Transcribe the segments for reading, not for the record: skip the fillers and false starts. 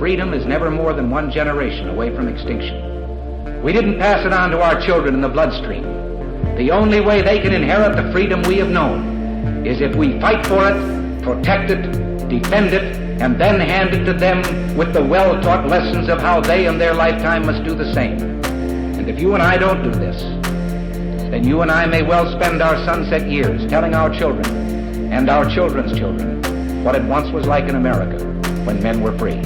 freedom is never more than one generation away from extinction. We didn't pass it on to our children in the bloodstream. The only way they can inherit the freedom we have known is if we fight for it, protect it, defend it, and then hand it to them with the well-taught lessons of how they in their lifetime must do the same. And if you and I don't do this, then you and I may well spend our sunset years telling our children and our children's children what it once was like in America when men were free.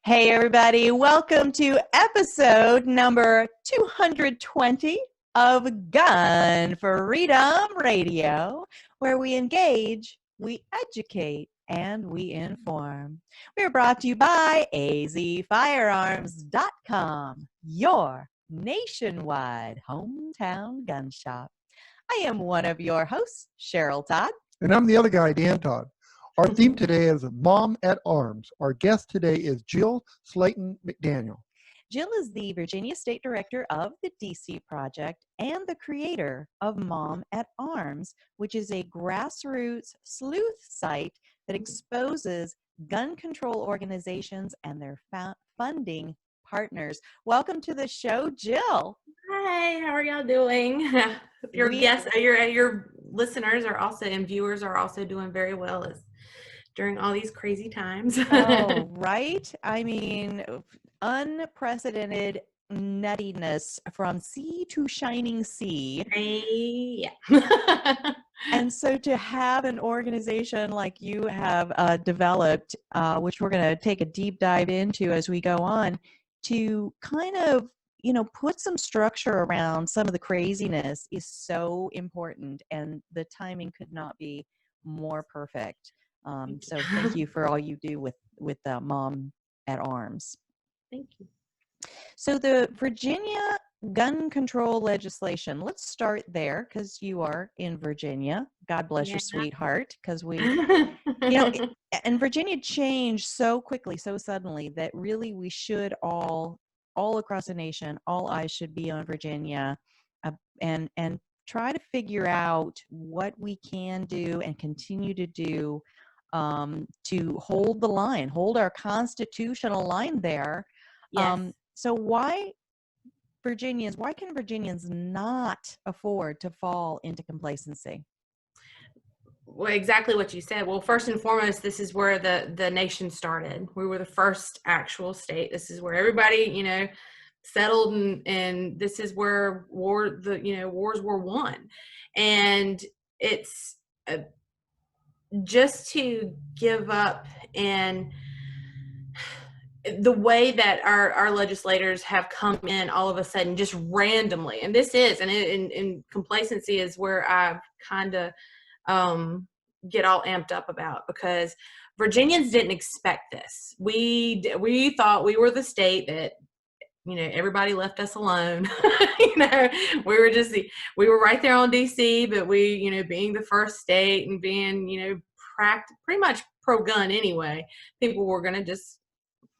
Hey everybody, welcome to episode number 220 of Gun Freedom Radio, where we engage, we educate, and we inform. We're brought to you by azfirearms.com, your nationwide hometown gun shop. I am one of your hosts, Cheryl Todd. And I'm the other guy, Dan Todd. Our theme today is Mom at Arms. Our guest today is Jill Slayton McDaniel. Jill is the Virginia State Director of the DC Project and the creator of Mom at Arms, which is a grassroots sleuth site that exposes gun control organizations and their funding partners. Welcome to the show, Jill. Hi, how are y'all doing? Your guests, your listeners are also and viewers are also doing very well during all these crazy times. Oh, right? I mean, unprecedented nuttiness from sea to shining sea. Yeah. And so to have an organization like you have developed, which we're going to take a deep dive into as we go on, to kind of, put some structure around some of the craziness is so important, and the timing could not be more perfect. So thank you for all you do with Mom at Arms. Thank you. So the Virginia gun control legislation, let's start there because you are in Virginia. God bless your sweetheart, because we, and Virginia changed so quickly, so suddenly, that really we should all across the nation, all eyes should be on Virginia, and try to figure out what we can do and continue to do to hold the line, hold our constitutional line there. Yes. So why can Virginians not afford to fall into complacency? Well, exactly what you said. Well, first and foremost, this is where the nation started. We were the first actual state. This is where everybody, settled, and this is where wars were won. And it's just to give up, and the way that our legislators have come in all of a sudden, just randomly, and this is, and complacency is where I kind of get all amped up about, because Virginians didn't expect this. We thought we were the state that, everybody left us alone. We were right there on DC, but we, being the first state and being, pretty much pro-gun anyway, people were going to just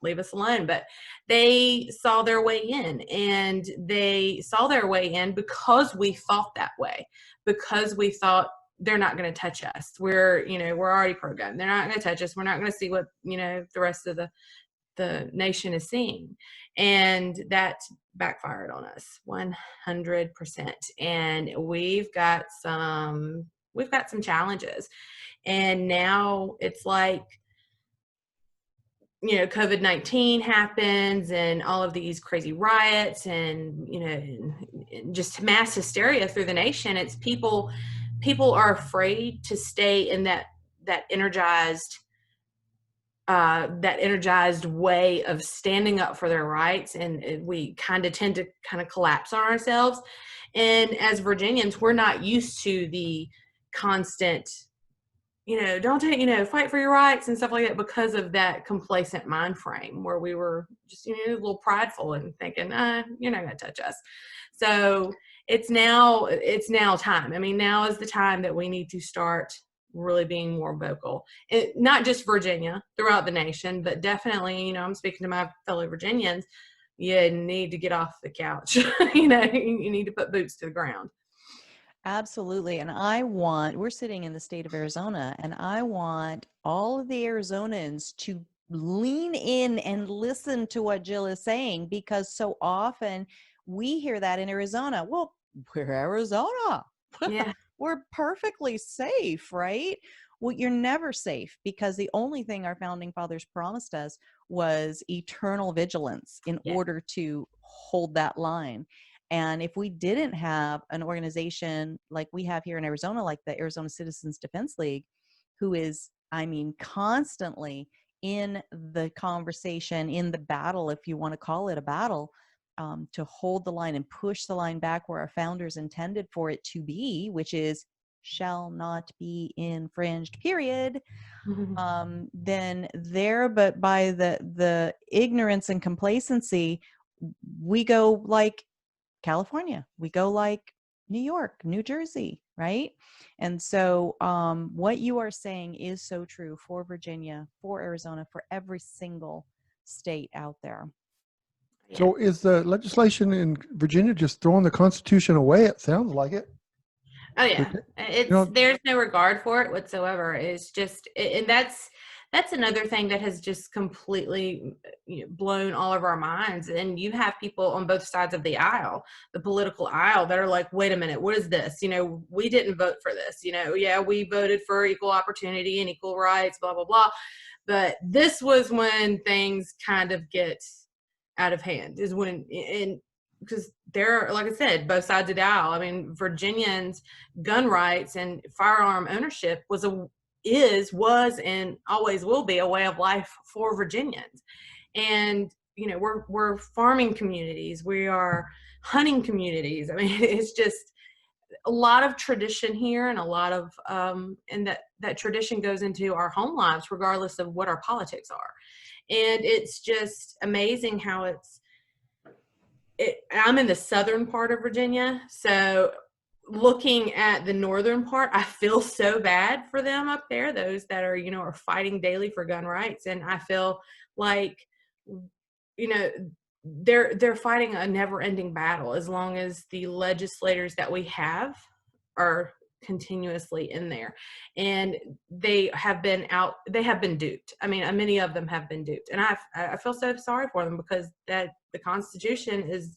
leave us alone. But they saw their way in, and they saw their way in because we thought that way, because we thought they're not going to touch us. We're already pro-gun. They're not going to touch us. We're not going to see what, the rest of the nation is seeing. And that backfired on us 100%. And we've got some challenges. And now it's like, COVID-19 happens, and all of these crazy riots, and, just mass hysteria through the nation. It's people are afraid to stay in that energized way of standing up for their rights, and we kind of tend to collapse on ourselves. And as Virginians, we're not used to the constant, don't take, fight for your rights and stuff like that, because of that complacent mind frame where we were just, a little prideful and thinking, you're not going to touch us. So it's now time. I mean, now is the time that we need to start really being more vocal. Not just Virginia, throughout the nation, but definitely, I'm speaking to my fellow Virginians, you need to get off the couch. You know, you need to put boots to the ground. Absolutely. And we're sitting in the state of Arizona, and I want all of the Arizonans to lean in and listen to what Jill is saying, because so often we hear that in Arizona. Well, we're Arizona. Yeah. We're perfectly safe, right? Well, you're never safe, because the only thing our founding fathers promised us was eternal vigilance in order to hold that line. And if we didn't have an organization like we have here in Arizona, like the Arizona Citizens Defense League, who is, I mean, constantly in the conversation, in the battle, if you want to call it a battle, to hold the line and push the line back where our founders intended for it to be, which is shall not be infringed, period. Then there, but by the ignorance and complacency, we go like California, we go like New York, New Jersey, right? And so what you are saying is so true for Virginia, for Arizona, for every single state out there. So is the legislation in Virginia just throwing the Constitution away? It sounds like it. Oh yeah, there's no regard for it whatsoever. It's just, and that's another thing that has just completely blown all of our minds. And you have people on both sides of the aisle, the political aisle, that are like, wait a minute, what is this? We didn't vote for this. Yeah, we voted for equal opportunity and equal rights, blah, blah, blah. But this was when things kind of get out of hand, is when, and because they're, like I said, both sides of the aisle. I mean, Virginians' gun rights and firearm ownership was and always will be a way of life for Virginians. And we're farming communities, we are hunting communities. I mean, it's just a lot of tradition here, and a lot of and that tradition goes into our home lives regardless of what our politics are. And it's just amazing how I'm in the southern part of Virginia, so looking at the northern part, I feel so bad for them up there, those that are, are fighting daily for gun rights. And I feel like, they're fighting a never-ending battle as long as the legislators that we have are continuously in there. And they have been duped. I mean, many of them have been duped. And I feel so sorry for them, because the Constitution is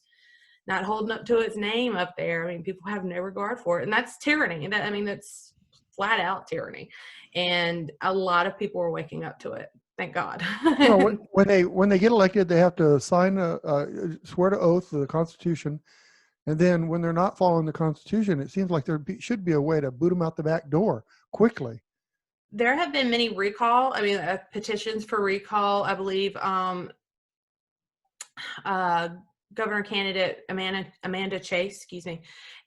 not holding up to its name up there. I mean, people have no regard for it. And that's tyranny. That's flat out tyranny. And a lot of people are waking up to it. Thank God. Well, when they get elected, they have to sign swear to oath to the Constitution. And then when they're not following the Constitution, it seems like should be a way to boot them out the back door quickly. There have been many petitions for recall. I believe governor candidate Amanda Chase,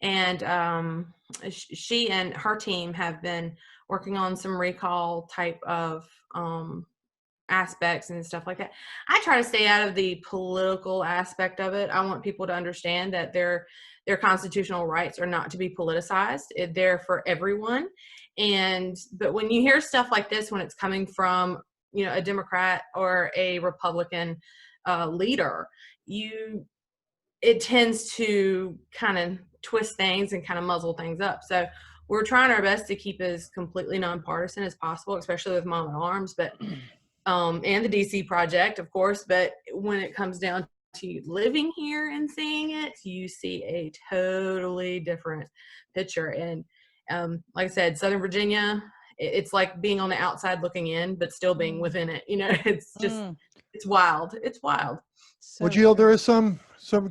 and she and her team have been working on some recall type of aspects and stuff like that. I try to stay out of the political aspect of it. I want people to understand that their constitutional rights are not to be politicized. They're for everyone. But when you hear stuff like this, when it's coming from a Democrat or a Republican leader, it tends to kind of twist things and kind of muzzle things up. So we're trying our best to keep as completely nonpartisan as possible, especially with Mom at Arms, but and the DC Project, of course. But when it comes down to living here and seeing it, you see a totally different picture. And like I said, Southern Virginia, it's like being on the outside looking in, but still being within it. It's just, it's wild. It's wild. Well, Jill, there is some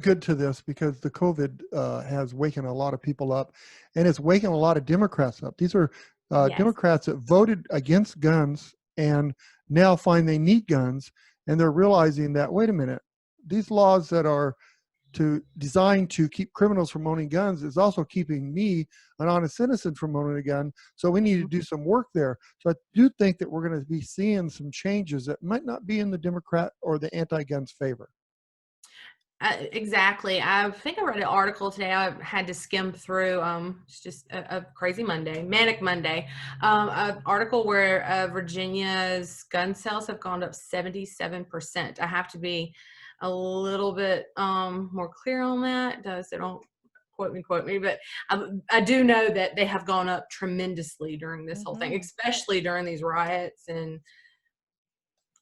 good to this, because the COVID has waken a lot of people up, and it's waking a lot of Democrats up. These are Democrats that voted against guns and now find they need guns, and they're realizing that, wait a minute, these laws that are designed to keep criminals from owning guns is also keeping me, an honest citizen, from owning a gun. So we need to do some work there. So I do think that we're going to be seeing some changes that might not be in the Democrat or the anti-guns favor. Exactly. I think I read an article today. I had to skim through. It's just a crazy Monday, manic Monday. An article where Virginia's gun sales have gone up 77%. I have to be a little bit more clear on that. So don't quote me, but I do know that they have gone up tremendously during this whole thing, especially during these riots and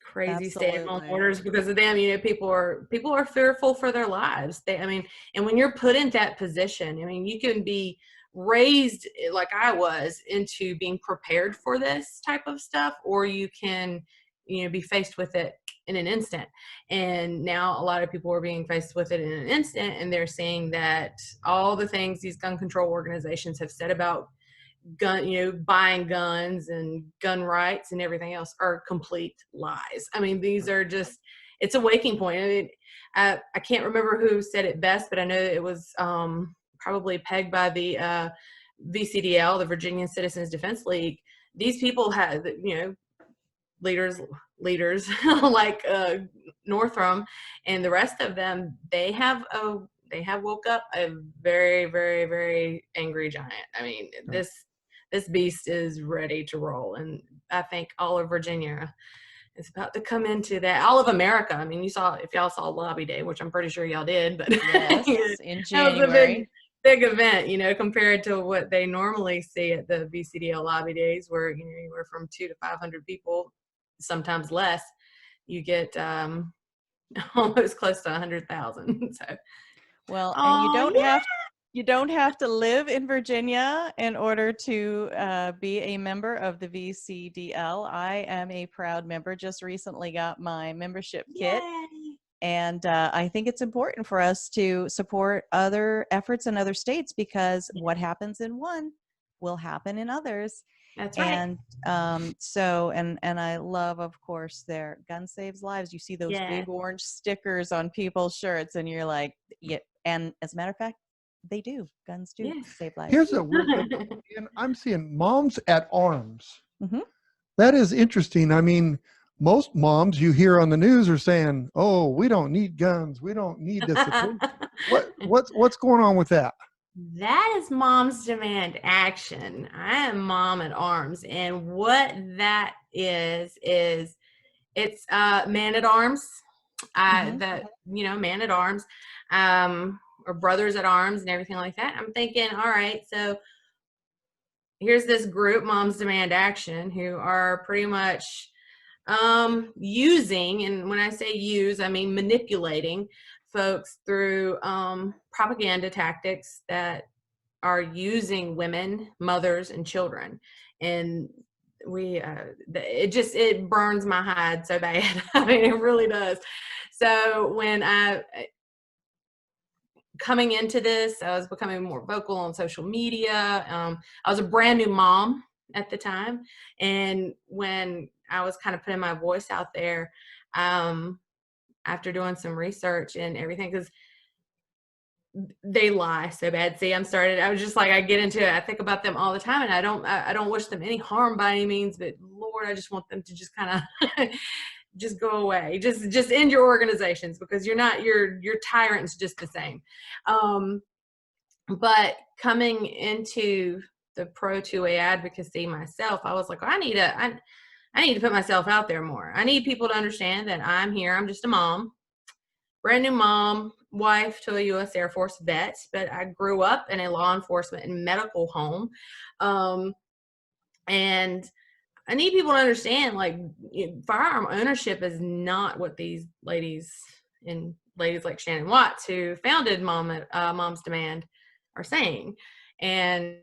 crazy stay-at-home orders because of them. You know, people are fearful for their lives. And when you're put in that position, I mean, you can be raised like I was into being prepared for this type of stuff, or you can, you know, be faced with it in an instant. And now a lot of people are being faced with it in an instant, and they're saying that all the things these gun control organizations have said about buying guns and gun rights and everything else are complete lies. I mean, these are just, it's a waking point. I mean, I can't remember who said it best, but I know it was probably pegged by the VCDL, the Virginian Citizens Defense League. These people had, you know, leaders like Northam and the rest of them, they have woke up a very, very, very angry giant. I mean, this beast is ready to roll, and I think all of Virginia is about to come into that. All of America. I mean, if y'all saw Lobby Day, which I'm pretty sure y'all did, but yes, in January. Big event, you know, compared to what they normally see at the VCDL Lobby Days, where, you know, anywhere from 200 to 500 people, sometimes less. You get almost close to 100,000. So, well, and you don't have to live in Virginia in order to be a member of the VCDL. I am a proud member. Just recently got my membership kit. Yay. And I think it's important for us to support other efforts in other states, because what happens in one will happen in others. That's right. And so I love, of course, their Gun Saves Lives. You see those big orange stickers on people's shirts, and you're like, yeah. And as a matter of fact, they do. Guns do save lives. Here's a weird thing. I'm seeing moms at arms. That is interesting. I mean, most moms you hear on the news are saying, "Oh, we don't need guns. We don't need this." What's going on with that? That is Moms Demand Action. I am Mom at Arms, and what that is it's Man at Arms. That, you know, Man at Arms, or Brothers at Arms and everything like that. I'm thinking, all right, so here's this group, Moms Demand Action, who are pretty much using, and when I say use, I mean manipulating folks through propaganda tactics that are using women, mothers, and children. And it burns my hide so bad. I mean, it really does. So when coming into this, I was becoming more vocal on social media. I was a brand new mom at the time. And when I was kind of putting my voice out there, after doing some research and everything, because they lie so bad. See, I was just like, I get into it. I think about them all the time, and I don't wish them any harm by any means, but Lord, I just want them to just kind of just go away. Just end your organizations, because your tyrant's just the same. But coming into the pro 2A advocacy myself, I was like, I need to put myself out there more. I need people to understand that I'm here. I'm just a mom, brand new mom, wife to a U.S. Air Force vet, but I grew up in a law enforcement and medical home. And I need people to understand, like, firearm ownership is not what these ladies like Shannon Watts, who founded Moms Demand, are saying. And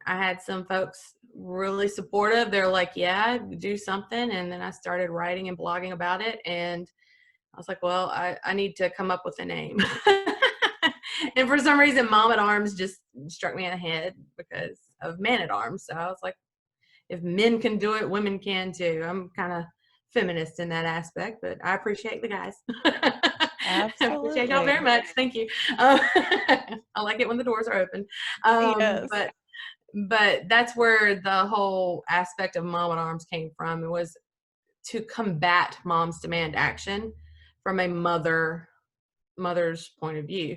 I had some folks really supportive. They're like, yeah, do something. And then I started writing and blogging about it. And I was like, well, I need to come up with a name. And for some reason, Mom at Arms just struck me in the head because of Man at Arms. So I was like, if men can do it, women can too. I'm kind of feminist in that aspect, but I appreciate the guys. Absolutely. I appreciate y'all very much. Thank you. I like it when the doors are open. Yes. But that's where the whole aspect of Mom at Arms came from. It was to combat Moms Demand Action from a mother's point of view.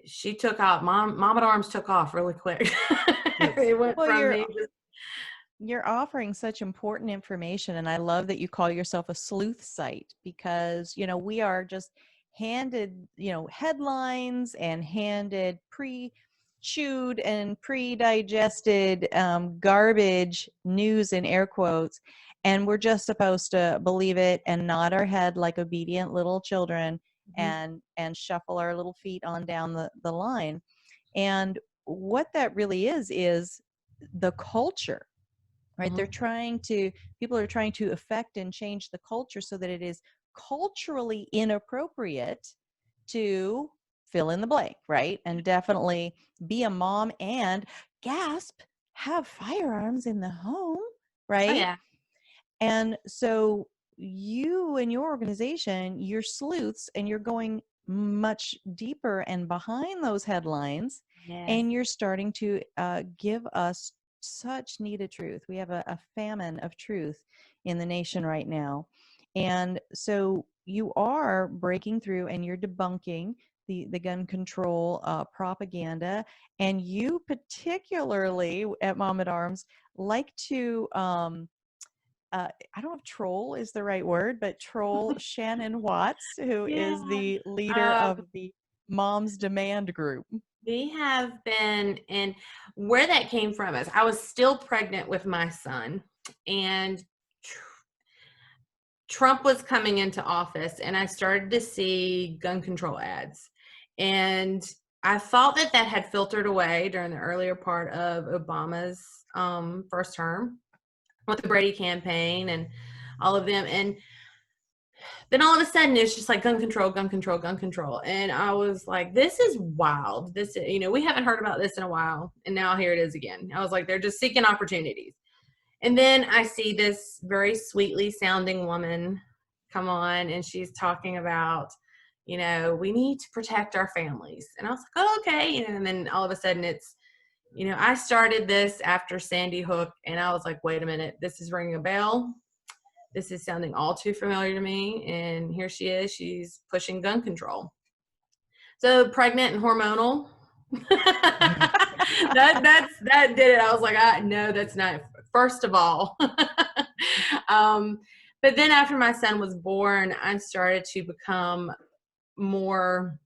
She took out, Mom at Arms took off really quick. It went from me you're offering such important information, and I love that you call yourself a sleuth site, because we are just handed headlines and handed pre-chewed and pre-digested garbage news in air quotes, and we're just supposed to believe it and nod our head like obedient little children, and shuffle our little feet on down the line. And what that really is the culture, right? People are trying to affect and change the culture so that it is culturally inappropriate to fill in the blank, right? And definitely be a mom and have firearms in the home, right? Oh, yeah. And so you and your organization, you're sleuths, and you're going much deeper and behind those headlines, and you're starting to give us such needed truth. We have a famine of truth in the nation right now. And so you are breaking through and you're debunking the gun control propaganda. And you particularly at Mom at Arms like to, I don't know if troll is the right word, but troll Shannon Watts, who is the leader of the Moms Demand group. We have been, and where that came from is I was still pregnant with my son, and Trump was coming into office, and I started to see gun control ads. And I thought that had filtered away during the earlier part of Obama's first term with the Brady campaign and all of them. And then all of a sudden it's just like gun control, gun control, gun control. And I was like, this is wild. This, we haven't heard about this in a while. And now here it is again. I was like, they're just seeking opportunities. And then I see this very sweetly sounding woman come on, and she's talking about, we need to protect our families. And I was like, oh, okay. And then all of a sudden it's, I started this after Sandy Hook, and I was like, wait a minute, this is ringing a bell. This is sounding all too familiar to me. And here she is, she's pushing gun control. So pregnant and hormonal. that did it. I was like, no, that's not, first of all. But then after my son was born, I started to become more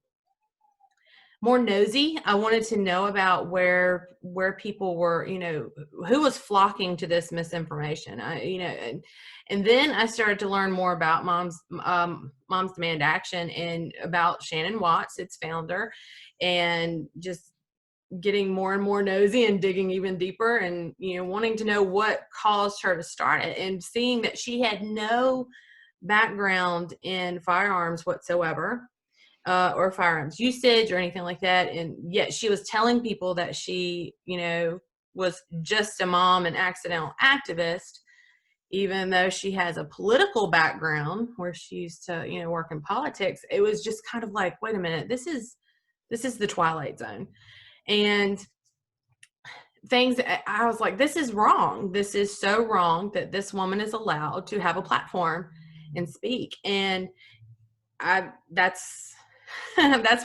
nosy. I wanted to know about where people were, who was flocking to this misinformation. And then I started to learn more about Moms Demand Action and about Shannon Watts, its founder, and just getting more and more nosy and digging even deeper and, wanting to know what caused her to start it, and seeing that she had no background in firearms whatsoever, or firearms usage or anything like that. And yet she was telling people that she, was just a mom and accidental activist, even though she has a political background where she used to, work in politics. It was just kind of like, wait a minute, this is the Twilight Zone. And I was like, this is wrong. This is so wrong that this woman is allowed to have a platform and speak. And that's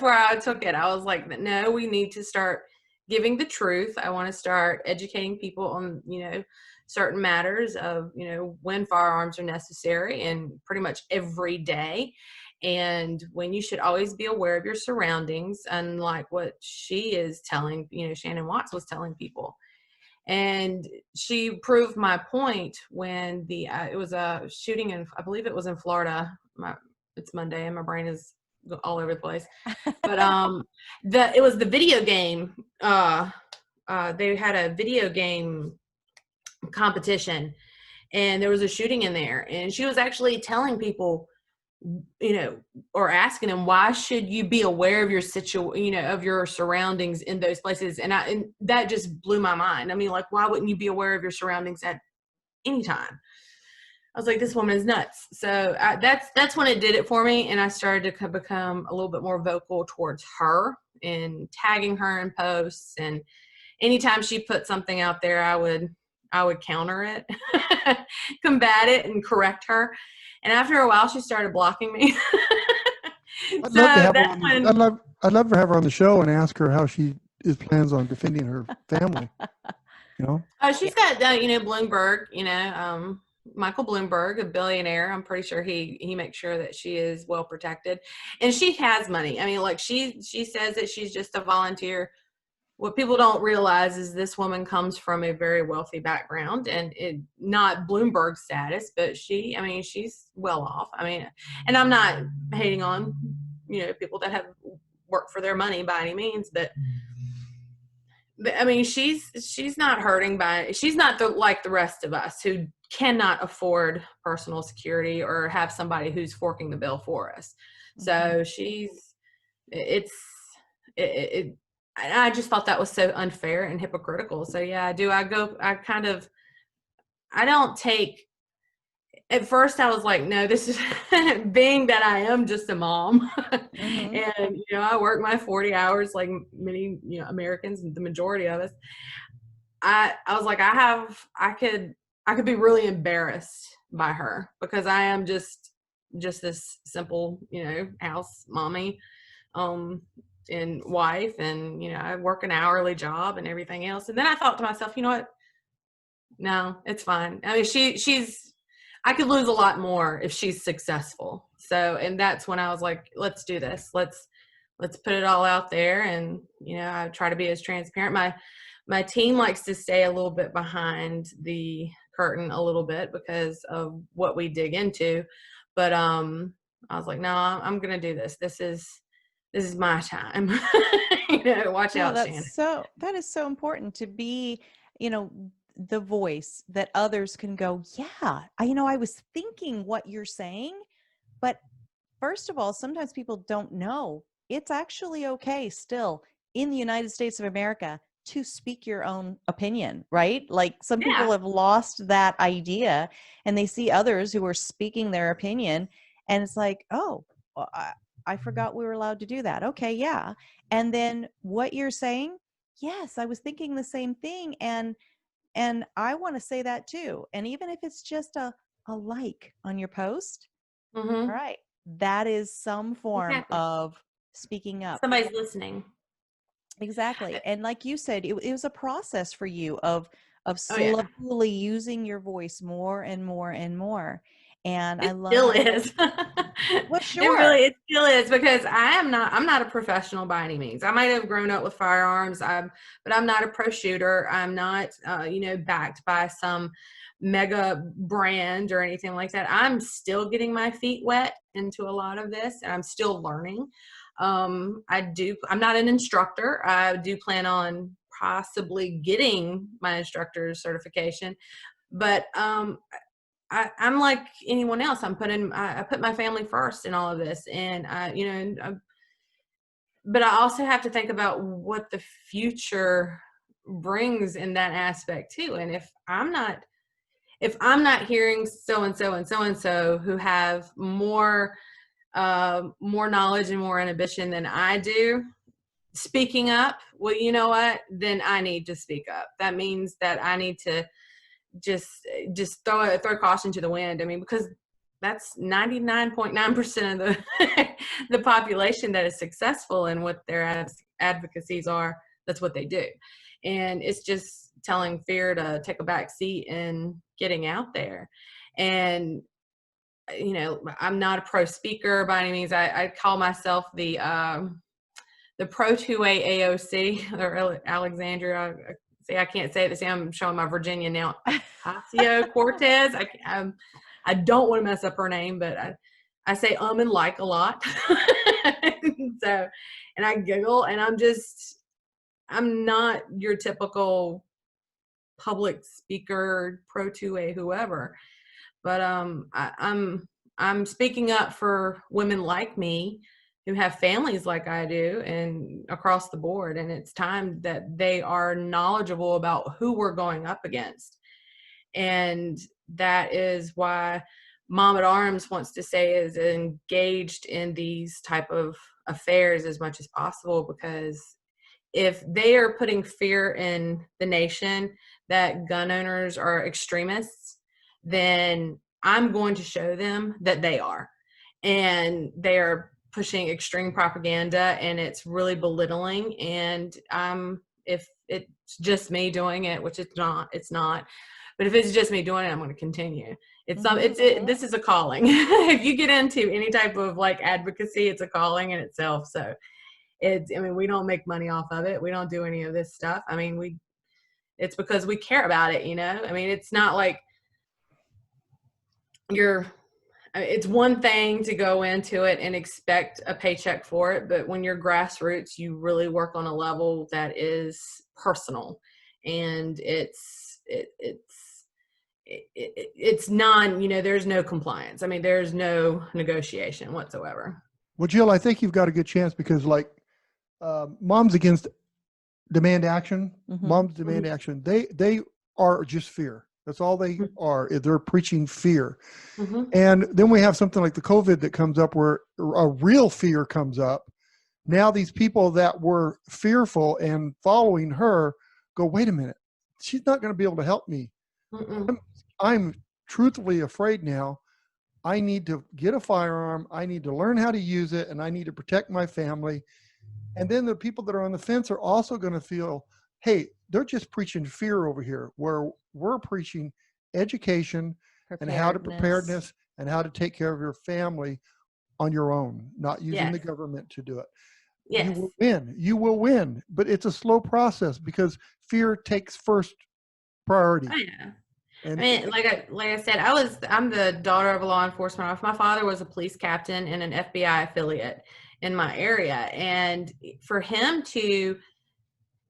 where I took it. I was like, no, we need to start giving the truth. I want to start educating people on, certain matters of, when firearms are necessary, and pretty much every day. And when you should always be aware of your surroundings, unlike what she is telling, Shannon Watts was telling people. And she proved my point when it was a shooting in, I believe it was in Florida. It's Monday and my brain is all over the place. But it was the video game. They had a video game competition, and there was a shooting in there, and she was actually telling people, or asking them, why should you be aware of your of your surroundings in those places? And that just blew my mind. I mean, like, why wouldn't you be aware of your surroundings at any time? I was like, this woman is nuts. So that's when it did it for me. And I started to become a little bit more vocal towards her and tagging her in posts. And anytime she put something out there, I would counter it, combat it, and correct her. And after a while, she started blocking me. I'd love to have her on the show and ask her how she plans on defending her family. You know? She's got, Bloomberg, Michael Bloomberg, a billionaire. I'm pretty sure he makes sure that she is well protected, and she has money. I mean, like she says that she's just a volunteer. What people don't realize is this woman comes from a very wealthy background, and not Bloomberg status, but she's well off. I mean, and I'm not hating on, people that have worked for their money by any means, but I mean, she's not hurting she's not like the rest of us who cannot afford personal security or have somebody who's forking the bill for us. So I just thought that was so unfair and hypocritical. So yeah, I don't take, at first I was like, no, this is being that I am just a mom and, I work my 40 hours like many, Americans, the majority of us. I was like, I could be really embarrassed by her because I am just this simple, house mommy, and wife, and, I work an hourly job and everything else. And then I thought to myself, you know what? No, it's fine. I mean, I could lose a lot more if she's successful. So, and that's when I was like, let's do this. Let's put it all out there. And, I try to be as transparent. My team likes to stay a little bit behind the curtain a little bit because of what we dig into. But, I was like, no, I'm going to do this. This is my time. Watch out, Shannon. That is so important to be, the voice that others can go, yeah, I was thinking what you're saying, but first of all, sometimes people don't know it's actually okay still in the United States of America to speak your own opinion, right? Like some people have lost that idea and they see others who are speaking their opinion and it's like, oh, well, I forgot we were allowed to do that. Okay. Yeah. And then what you're saying, yes, I was thinking the same thing. And I want to say that too. And even if it's just a like on your post, all right, that is some form of speaking up. Somebody's listening. Exactly. And like you said, it was a process for you of slowly using your voice more and more and more. And I love still is. Well, sure. It still is because I'm not a professional by any means. I might have grown up with firearms, but I'm not a pro shooter. I'm not, backed by some mega brand or anything like that. I'm still getting my feet wet into a lot of this, and I'm still learning. I'm not an instructor. I do plan on possibly getting my instructor's certification, but I'm like anyone else. I put my family first in all of this, and but I also have to think about what the future brings in that aspect too. And if I'm not hearing so and so and so and so who have more knowledge and more ambition than I do, speaking up, well, you know what? Then I need to speak up. That means that I need to just throw caution to the wind. I mean, because that's 99.9% of the population that is successful in what their advocacies are. That's what they do. And it's just telling fear to take a back seat and getting out there. And, I'm not a pro speaker by any means. I call myself the Pro 2A AOC, or Alexandria. See, I can't say it the same. I'm showing my Virginia now. Ocasio-Cortez. I don't want to mess up her name, but I say and like a lot. So, and I giggle, and I'm not your typical public speaker, Pro 2A, whoever. But I'm speaking up for women like me who have families like I do and across the board. And it's time that they are knowledgeable about who we're going up against. And that is why Mom at Arms wants to stay as engaged in these type of affairs as much as possible, because if they are putting fear in the nation that gun owners are extremists, then I'm going to show them that they are. And they are pushing extreme propaganda, and it's really belittling. And if it's just me doing it, which it's not. But if it's just me doing it, I'm going to continue. This is a calling. If you get into any type of like advocacy, it's a calling in itself. So we don't make money off of it. We don't do any of this stuff. I mean, it's because we care about it, you know? I mean, it's not like it's one thing to go into it and expect a paycheck for it, but when you're grassroots, you really work on a level that is personal, and it's non, there's no compliance. I mean, there's no negotiation whatsoever. Well, Jill, I think you've got a good chance because like Moms Against Demand Action, Moms Demand Action, they are just fear. That's all they are. They're preaching fear. And then we have something like the COVID that comes up where a real fear comes up. Now these people that were fearful and following her go, wait a minute, she's not going to be able to help me. I'm truthfully afraid now. I need to get a firearm. I need to learn how to use it, and I need to protect my family. And then the people that are on the fence are also going to feel, hey, they're just preaching fear over here, where we're preaching education and how to preparedness and how to take care of your family on your own, not using the government to do it. Yes. You will win. You will win, but it's a slow process because fear takes first priority. Oh, yeah. And I mean, like I said, I'm the daughter of a law enforcement officer. My father was a police captain in an FBI affiliate in my area, and for him to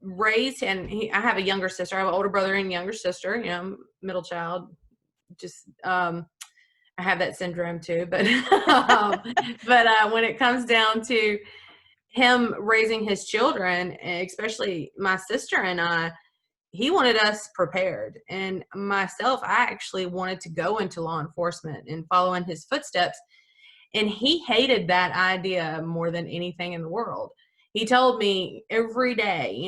raise, and I have a younger sister. I have an older brother and younger sister. I'm middle child. Just I have that syndrome too. But but when it comes down to him raising his children, especially my sister and I, he wanted us prepared. And myself, I actually wanted to go into law enforcement and follow in his footsteps. And he hated that idea more than anything in the world. He told me every day,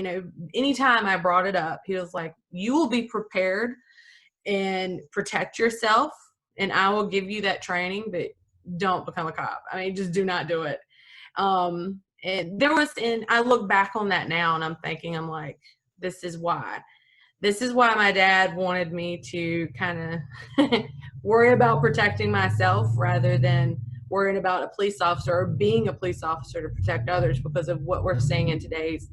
anytime I brought it up, he was like, you will be prepared and protect yourself, and I will give you that training, but don't become a cop. I mean, just do not do it. And I look back on that now and I'm like, this is why my dad wanted me to kind of worry about protecting myself rather than worrying about a police officer or being a police officer to protect others, because of what we're seeing in today's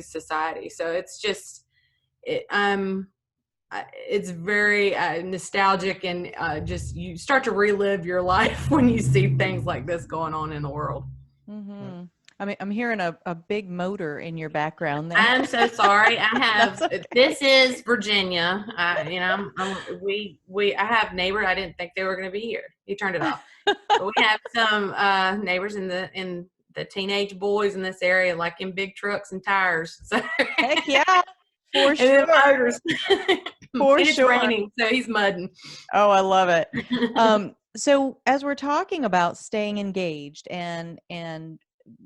society. So it's just, it's very nostalgic, and just you start to relive your life when you see things like this going on in the world. I mean, I'm hearing a big motor in your background there. I'm so sorry. This is Virginia. I have neighbors. I didn't think they were going to be here. You turned it off. But we have some neighbors in the teenage boys in this area, like in big trucks and tires. So. Heck yeah, for sure. And motors. For and sure. It's raining, so he's mudding. Oh, I love it. So as we're talking about staying engaged and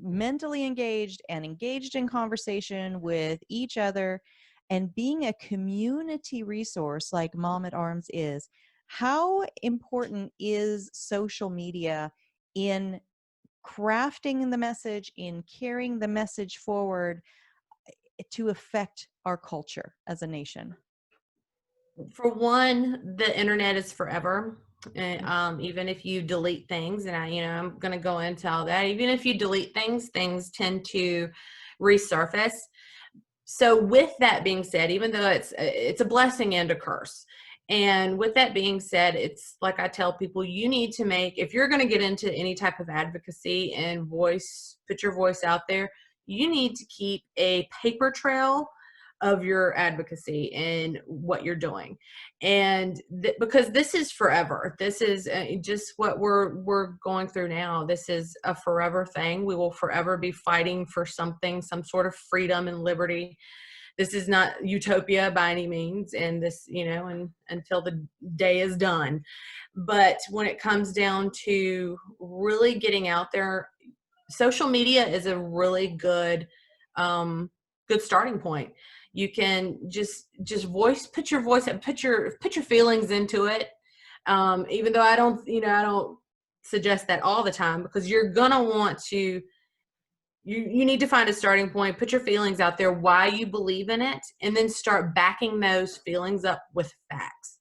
mentally engaged and engaged in conversation with each other and being a community resource like Mom at Arms is, how important is social media in crafting the message, in carrying the message forward to affect our culture as a nation? For one, the internet is forever. Even if you delete things, and I'm going to go into all that, even if you delete things tend to resurface. So with that being said, even though it's a blessing and a curse, and with that being said, it's like I tell people, you need to if you're going to get into any type of advocacy and put your voice out there, you need to keep a paper trail of your advocacy and what you're doing. And because this is forever, this is just what we're going through now. This is a forever thing. We will forever be fighting for something, some sort of freedom and liberty. This is not utopia by any means. And this, and until the day is done. But when it comes down to really getting out there, social media is a really good starting point. You can just put your voice and put your feelings into it. Even though I don't suggest that all the time, because you're gonna want to you need to find a starting point, put your feelings out there, why you believe in it, and then start backing those feelings up with facts.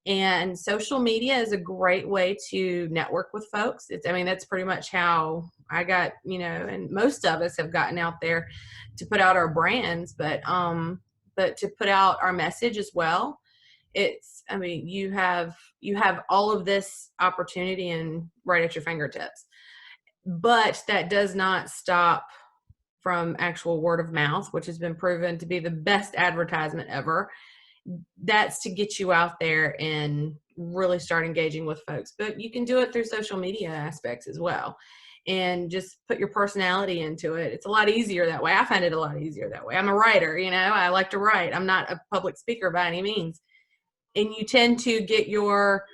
And social media is a great way to network with folks. That's pretty much how I got, and most of us have gotten out there to put out our brands, but to put out our message as well. You have all of this opportunity and right at your fingertips, but that does not stop from actual word of mouth, which has been proven to be the best advertisement ever. That's to get you out there and really start engaging with folks. But you can do it through social media aspects as well, and just put your personality into it. It's a lot easier that way. I find it a lot easier that way. I'm a writer, I like to write. I'm not a public speaker by any means. And you tend to get your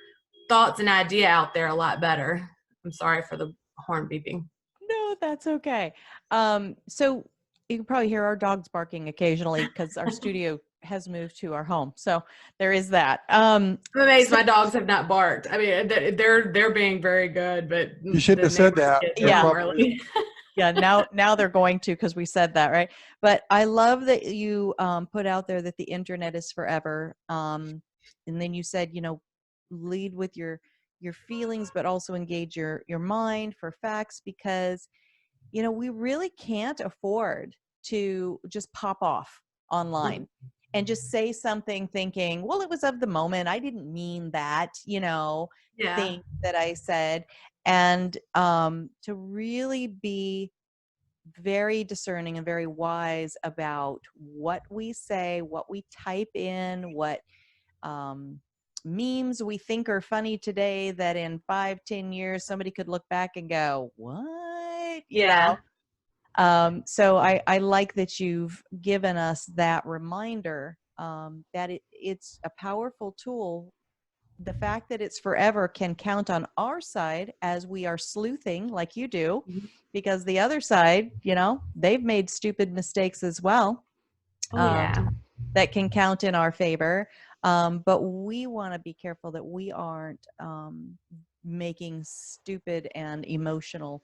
thoughts and idea out there a lot better. I'm sorry for the horn beeping. No, that's okay. So you can probably hear our dogs barking occasionally because our studio has moved to our home. So there is that. I'm amazed my dogs have not barked. They're being very good, but you shouldn't have said that. Yeah. Yeah. Now they're going to, because we said that, right? But I love that you put out there that the internet is forever. And then you said, lead with your feelings, but also engage your mind for facts, because, we really can't afford to just pop off online and just say something thinking, well, it was of the moment. I didn't mean that, thing that I said. And to really be very discerning and very wise about what we say, what we type in, what memes we think are funny today that in 5-10 years somebody could look back and go, what? So I like that you've given us that reminder that it's a powerful tool. The fact that it's forever can count on our side as we are sleuthing like you do, because the other side, they've made stupid mistakes as well. That can count in our favor. But we want to be careful that we aren't making stupid and emotional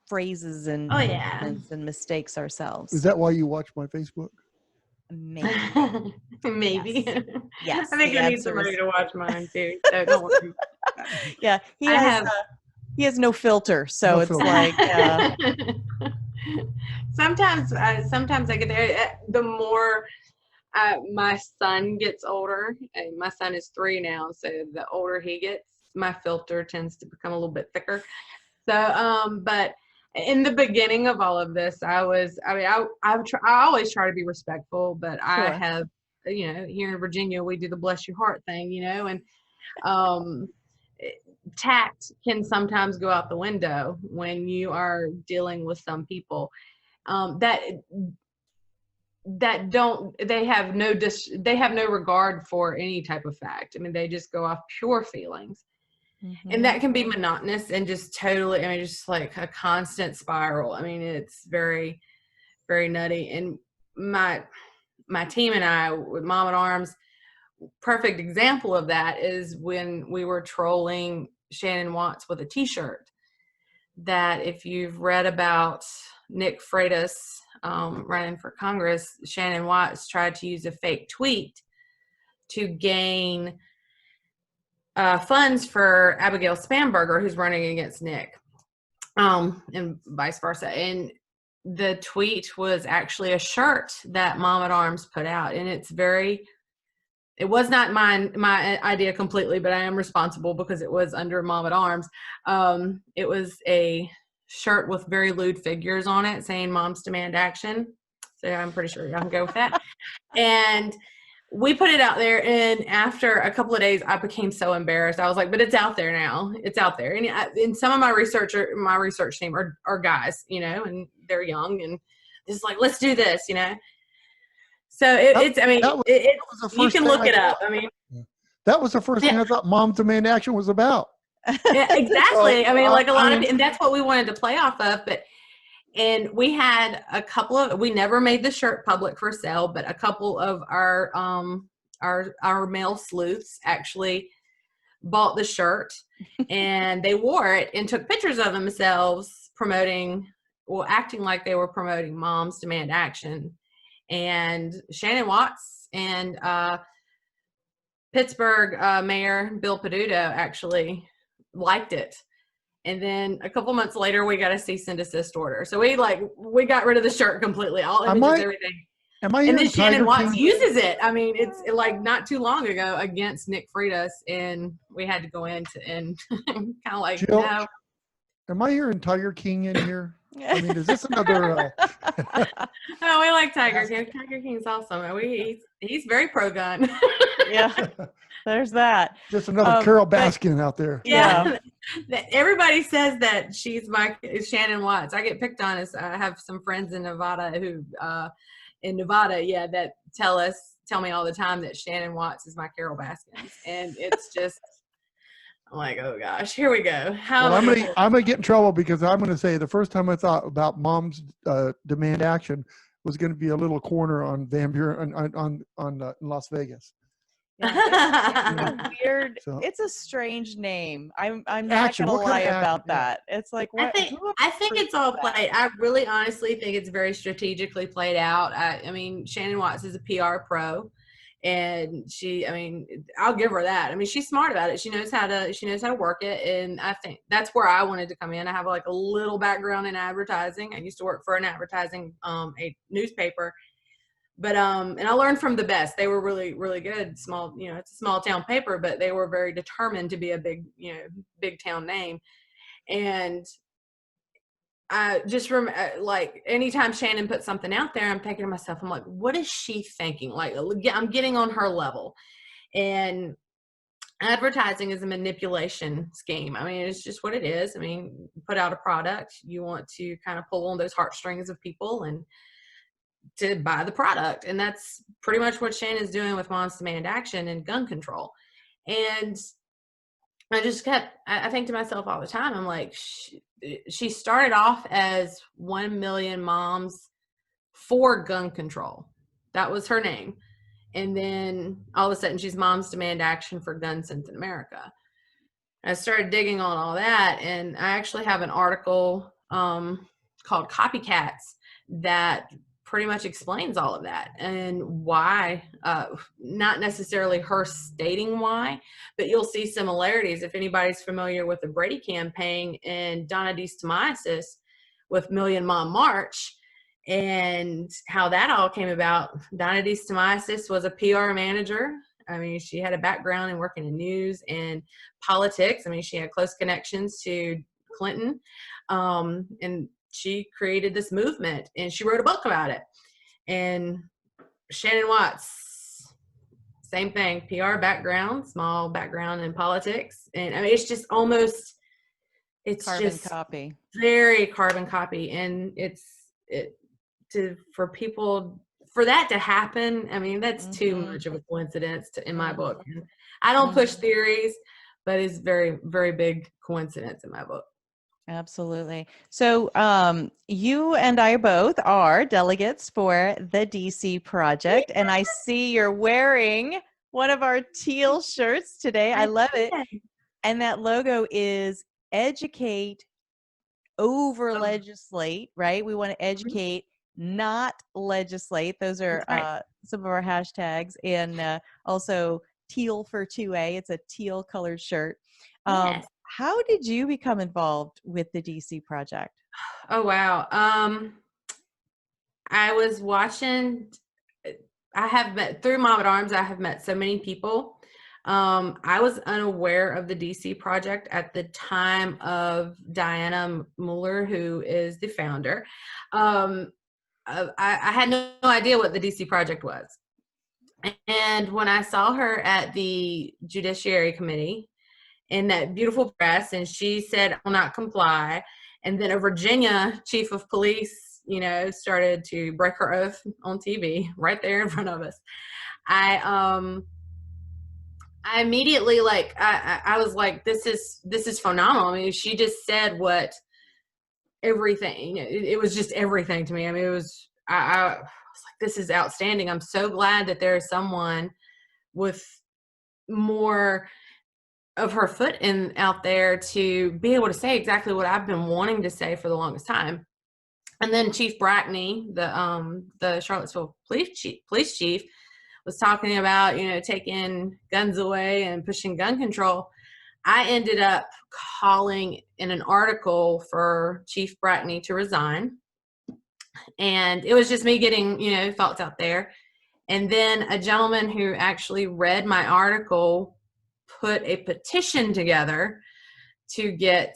phrases and and mistakes ourselves. Is that why you watch my Facebook? Maybe. Maybe. Yes. I think I need somebody to watch mine too. So don't worry. Yeah. He has no filter. So it's like, sometimes I get there. The more my son gets older, and my son is 3 now, so the older he gets, my filter tends to become a little bit thicker. So, but in the beginning of all of this, I always try to be respectful, but sure. I have, here in Virginia, we do the bless your heart thing, and tact can sometimes go out the window when you are dealing with some people they have no regard for any type of fact. They just go off pure feelings. And that can be monotonous and just totally, just like a constant spiral. It's very, very nutty. And my team and I with Mom at Arms, perfect example of that is when we were trolling Shannon Watts with a t-shirt. That if you've read about Nick Freitas running for Congress, Shannon Watts tried to use a fake tweet to gain funds for Abigail Spanberger, who's running against Nick, and vice versa. And the tweet was actually a shirt that Mom at Arms put out, and it was not my idea completely, but I am responsible because it was under Mom at Arms. It was a shirt with very lewd figures on it saying Moms Demand Action. So I'm pretty sure y'all can go with that. And we put it out there, and after a couple of days, I became so embarrassed. I was like, but it's out there now. It's out there. And some of my research team are guys, and they're young, and it's like, let's do this, So you can look it up. That was the first thing I thought Mom Demand Action was about. Yeah, exactly. And that's what we wanted to play off of. And we had we never made the shirt public for sale, but a couple of our male sleuths actually bought the shirt and they wore it and took pictures of themselves promoting acting like they were promoting Moms Demand Action. And Shannon Watts and Pittsburgh Mayor Bill Peduto actually liked it. And then a couple months later, we got a cease and desist order. So we got rid of the shirt completely, all images, everything. And then Shannon Watts uses it. I mean, it's like not too long ago against Nick Freitas, and we had to go into and kind of like, Jill, no. Am I hearing Tiger King in here? I mean, is this another? No, we like Tiger King. Tiger King's awesome. He's very pro-gun. Yeah, there's that. Just another Carol Baskin out there. Yeah. Everybody says that she's my Shannon Watts. I get picked on as I have some friends in Nevada that tell me all the time that Shannon Watts is my Carol Baskin, and it's just I'm like, oh gosh, here we go. I'm gonna get in trouble because I'm gonna say the first time I thought about Moms Demand Action was going to be a little corner on Van Buren on Las Vegas. Yeah, it's weird. So, it's a strange name. I'm not gonna lie about that. It's like what, I think it's all played. I really honestly think it's very strategically played out. I mean, Shannon Watts is a PR pro, and I'll give her that. I mean, she's smart about it. She knows how to work it, and I think that's where I wanted to come in. I have like a little background in advertising. I used to work for an advertising a newspaper. But and I learned from the best. They were really, really good. Small, it's a small town paper, but they were very determined to be a big town name. And I just like anytime Shannon puts something out there, I'm thinking to myself, I'm like, what is she thinking? Like, I'm getting on her level. And advertising is a manipulation scheme. I mean, it's just what it is. I mean, put out a product, you want to kind of pull on those heartstrings of people and to buy the product. And that's pretty much what Shannon's doing with Moms Demand Action and gun control. And I think to myself all the time, I'm like, she started off as 1 million moms for gun control. That was her name. And then all of a sudden she's Moms Demand Action for Gun Sense in America. I started digging on all that. And I actually have an article called Copycats that pretty much explains all of that and why, not necessarily her stating why, but you'll see similarities. If anybody's familiar with the Brady campaign and Donna DeStomasis with Million Mom March and how that all came about. Donna DeStomasis was a PR manager. I mean, she had a background in working in news and politics. I mean, she had close connections to Clinton, and she created this movement, and she wrote a book about it. And Shannon Watts, same thing, PR background, small background in politics. And I mean, it's just almost, it's carbon just copy, very carbon copy. And for people, for that to happen, I mean, that's too much of a coincidence in my book. And I don't push theories, but it's very, very big coincidence in my book. Absolutely. So you and I both are delegates for the DC Project, and I see you're wearing one of our teal shirts today. I love it. And that logo is educate over legislate, right? We want to educate, not legislate. Those are some of our hashtags. And also teal for 2A. It's a teal colored shirt. Yes. How did you become involved with the DC Project? Oh, wow. I was watching, I have met, through Mom at Arms, I have met so many people. I was unaware of the DC Project at the time of Diana Mueller, who is the founder. I had no idea what the DC Project was. And when I saw her at the Judiciary Committee, in that beautiful dress, and she said, I will not comply. And then a Virginia chief of police, started to break her oath on TV right there in front of us. I immediately, I was like, this is phenomenal. I mean, she just said what everything, it was just everything to me. I mean, it was, I was like, this is outstanding. I'm so glad that there is someone with more of her foot out there to be able to say exactly what I've been wanting to say for the longest time. And then Chief Brackney, the Charlottesville police chief, was talking about, taking guns away and pushing gun control. I ended up calling in an article for Chief Brackney to resign. And it was just me getting, thoughts out there. And then a gentleman who actually read my article put a petition together to get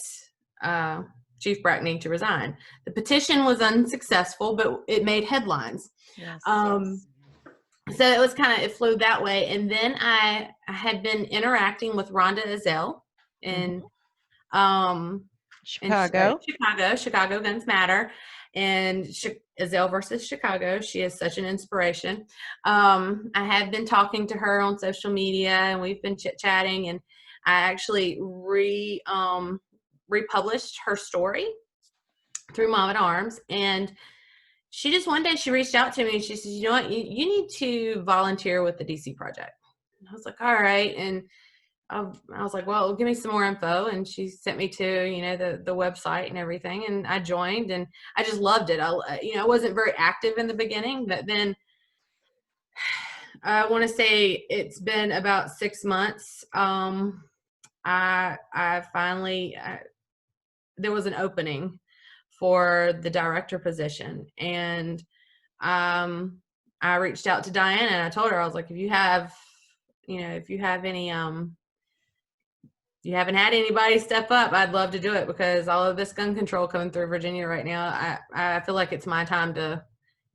Chief Brackney to resign. The petition was unsuccessful, but it made headlines. Yes, So it flew that way. And then I had been interacting with Rhonda Ezell in Chicago. Chicago Guns Matter, and Ezell versus Chicago. She is such an inspiration. I had been talking to her on social media, and we've been chit-chatting, and I actually republished her story through Mom at Arms. And she just one day she reached out to me and she says, you know what, you need to volunteer with the DC Project. And I was like, all right. And I was like, well, give me some more info. And she sent me to, the website and everything. And I joined, and I just loved it. I wasn't very active in the beginning, but then I want to say it's been about 6 months. I finally, there was an opening for the director position, and I reached out to Diane and I told her, I was like, if you have any, you haven't had anybody step up, I'd love to do it, because all of this gun control coming through Virginia right now, I feel like it's my time to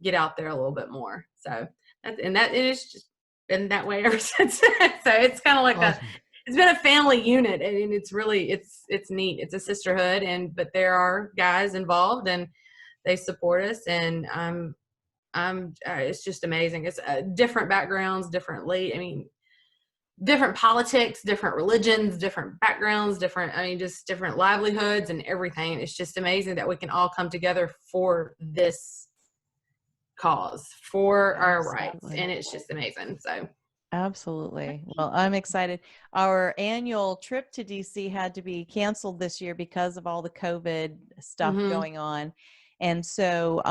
get out there a little bit more. So it's just been that way ever since. So it's kind of like Awesome. It's been a family unit, and it's really, it's neat. It's a sisterhood, but there are guys involved, and they support us, and it's just amazing. It's different backgrounds, different politics, different religions, different backgrounds, just different livelihoods and everything. It's just amazing that we can all come together for this cause, for our rights, and it's just amazing. So. Absolutely. Well, I'm excited. Our annual trip to DC had to be canceled this year because of all the COVID stuff going on. And so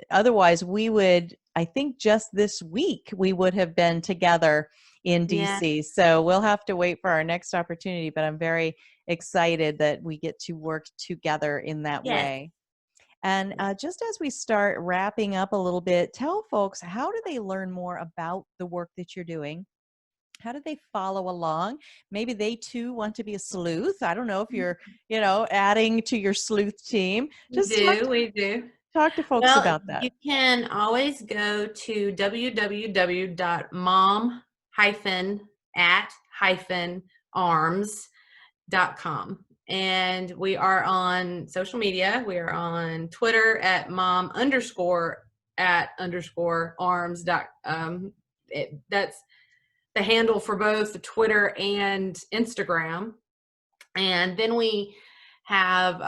otherwise we would, I think just this week, we would have been together in DC. Yeah. So we'll have to wait for our next opportunity, but I'm very excited that we get to work together in that way. And just as we start wrapping up a little bit, tell folks, how do they learn more about the work that you're doing? How do they follow along? Maybe they too want to be a sleuth. I don't know if you're, adding to your sleuth team. We do. Talk to folks about that. You can always go to www.mom-at-arms.com. And we are on social media. We are on Twitter at mom_at_arms. That's the handle for both the Twitter and Instagram. And then we have,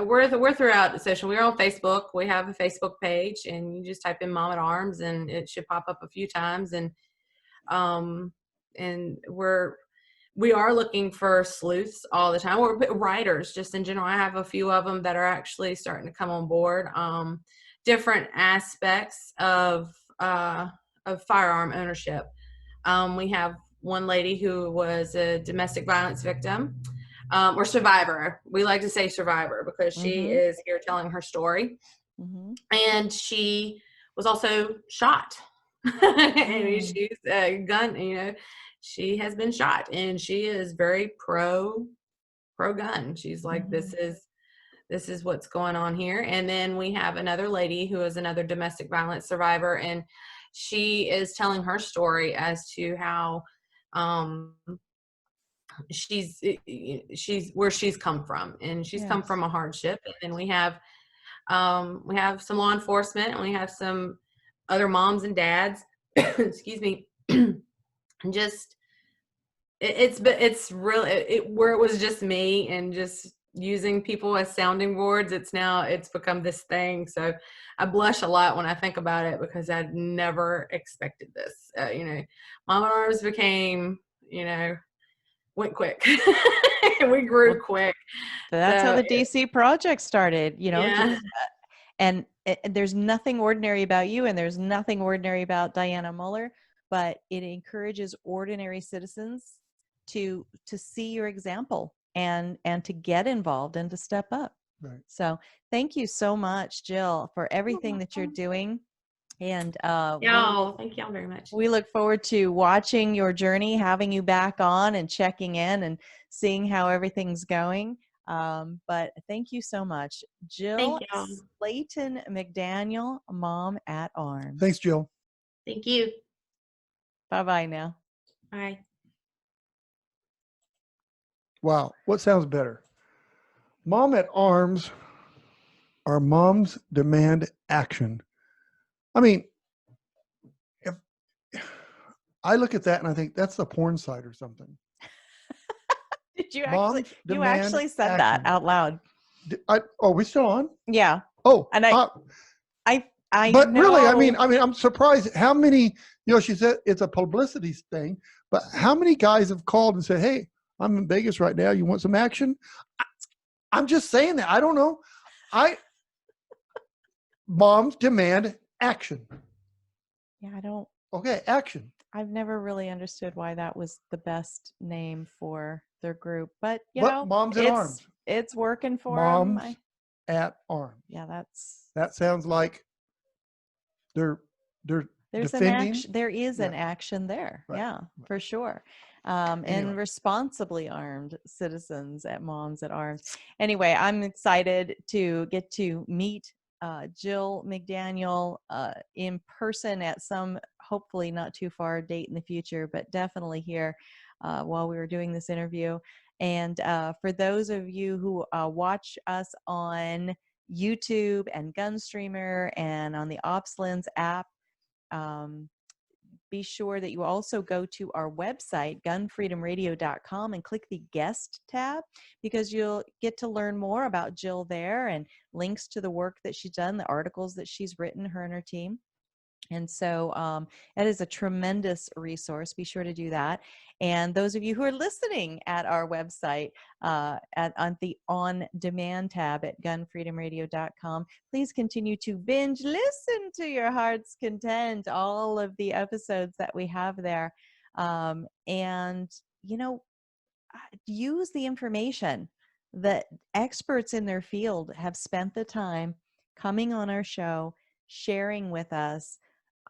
we're throughout social. We're on Facebook. We have a Facebook page, and you just type in Mom at Arms, and it should pop up a few times. And we are looking for sleuths all the time, or writers just in general. I have a few of them that are actually starting to come on board. Different aspects of firearm ownership. We have one lady who was a domestic violence victim, or survivor. We like to say survivor because she is here telling her story. And she was also shot. And she's a gun, she has been shot, and she is very pro gun. She's like, this is what's going on here. And then we have another lady who is another domestic violence survivor, and she is telling her story as to how she's where she's come from, and she's come from a hardship. And then we have some law enforcement, and we have some other moms and dads excuse me. And just it's really where it was just me and just using people as sounding boards. It's become this thing. So I blush a lot when I think about it, because I'd never expected this. Mom at Arms became, went quick. We grew quick. So that's how the DC project started, And there's nothing ordinary about you, and there's nothing ordinary about Diana Muller, but it encourages ordinary citizens to see your example and to get involved and to step up. Right. So thank you so much, Jill, for everything that you're doing. And thank y'all very much. We look forward to watching your journey, having you back on and checking in and seeing how everything's going. But thank you so much. Jill Slayton McDaniel, Mom at Arms. Thanks, Jill. Thank you. Bye-bye now. Bye. Wow. What sounds better? Mom at Arms or Moms Demand Action. I mean, if I look at that and I think that's a porn site or something. Did you actually? You actually said action. That out loud. Are we still on? Yeah. Oh, and I. But know. really, I mean, I'm surprised how many. She said it's a publicity thing, but how many guys have called and said, "Hey, I'm in Vegas right now. You want some action?" I'm just saying that. I don't know. Moms demand action. Yeah, I don't. Okay, action. I've never really understood why that was the best name for their group, but you know, Moms at Arms. It's working for Moms them. at Arms. Yeah, that sounds like there's defending. An action. There is an action there. Right. Yeah, for sure. And responsibly armed citizens at Moms at Arms. Anyway, I'm excited to get to meet Jill McDaniel in person at some, hopefully not too far date in the future, but definitely here while we were doing this interview. And for those of you who watch us on YouTube and GunStreamer and on the OpsLens app, be sure that you also go to our website, GunFreedomRadio.com, and click the guest tab, because you'll get to learn more about Jill there and links to the work that she's done, the articles that she's written, her and her team. And so that is a tremendous resource. Be sure to do that. And those of you who are listening at our website, on the On Demand tab at GunFreedomRadio.com, please continue to binge listen to your heart's content, all of the episodes that we have there. And, use the information that experts in their field have spent the time coming on our show, sharing with us.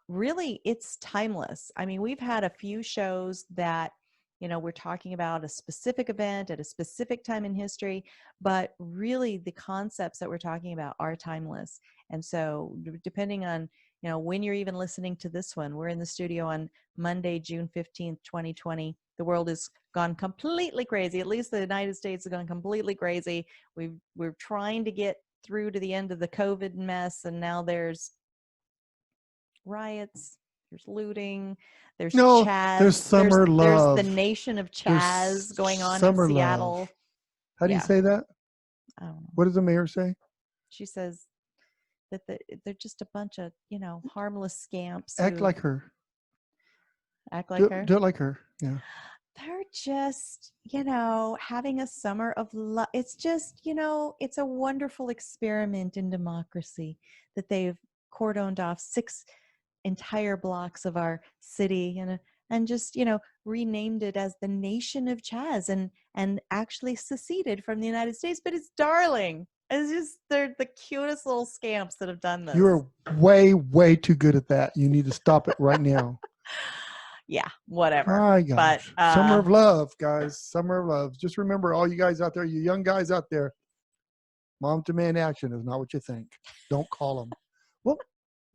Really, it's timeless. I mean, we've had a few shows that, we're talking about a specific event at a specific time in history, but really the concepts that we're talking about are timeless. And so depending on, when you're even listening to this one, we're in the studio on Monday, June 15th, 2020. The world has gone completely crazy. At least the United States has gone completely crazy. We're trying to get through to the end of the COVID mess, and now there's riots, there's looting, there's Chaz, there's summer love. There's the nation of Chaz going on in Seattle. Love. How do you say that? I don't know. What does the mayor say? She says that they're just a bunch of harmless scamps. Act like her. Act like her. Do it like her. Yeah. They're just having a summer of love. It's just it's a wonderful experiment in democracy that they've cordoned off 6 entire blocks of our city and just renamed it as the nation of Chaz and actually seceded from the United States. But it's darling. It's just they're the cutest little scamps that have done this. You're way too good at that. You need to stop it right now. Yeah, whatever. My gosh. But summer of love, guys. Summer of love. Just remember, all you guys out there, you young guys out there, Mom Demand Action is not what you think. Don't call them. Well,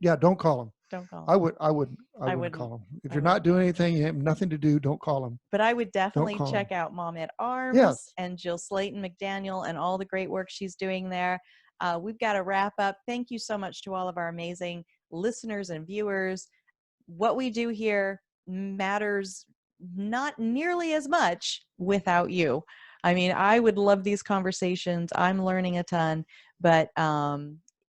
yeah, don't call them. Don't call them. I wouldn't call them. If you're not doing anything, you have nothing to do, don't call them. But I would definitely check out Mom at Arms and Jill Slayton McDaniel and all the great work she's doing there. We've got to wrap up. Thank you so much to all of our amazing listeners and viewers. What we do here matters not nearly as much without you. I mean, I would love these conversations. I'm learning a ton, but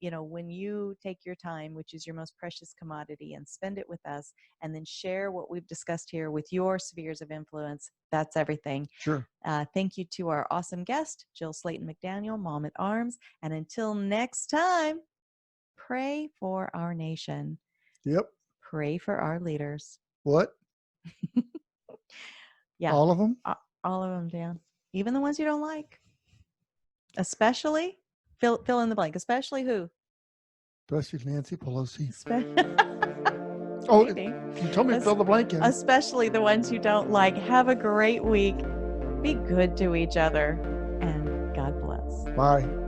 when you take your time, which is your most precious commodity, and spend it with us, and then share what we've discussed here with your spheres of influence, that's everything. Sure. Thank you to our awesome guest, Jill Slayton McDaniel, Mom at Arms. And until next time. pray for our nation. Yep. Pray for our leaders. What? Yeah. All of them? All of them, Dan. Even the ones you don't like. Especially, fill in the blank. Especially who? Especially Nancy Pelosi. Maybe. You told me to fill the blank in. Especially the ones you don't like. Have a great week. Be good to each other. And God bless. Bye.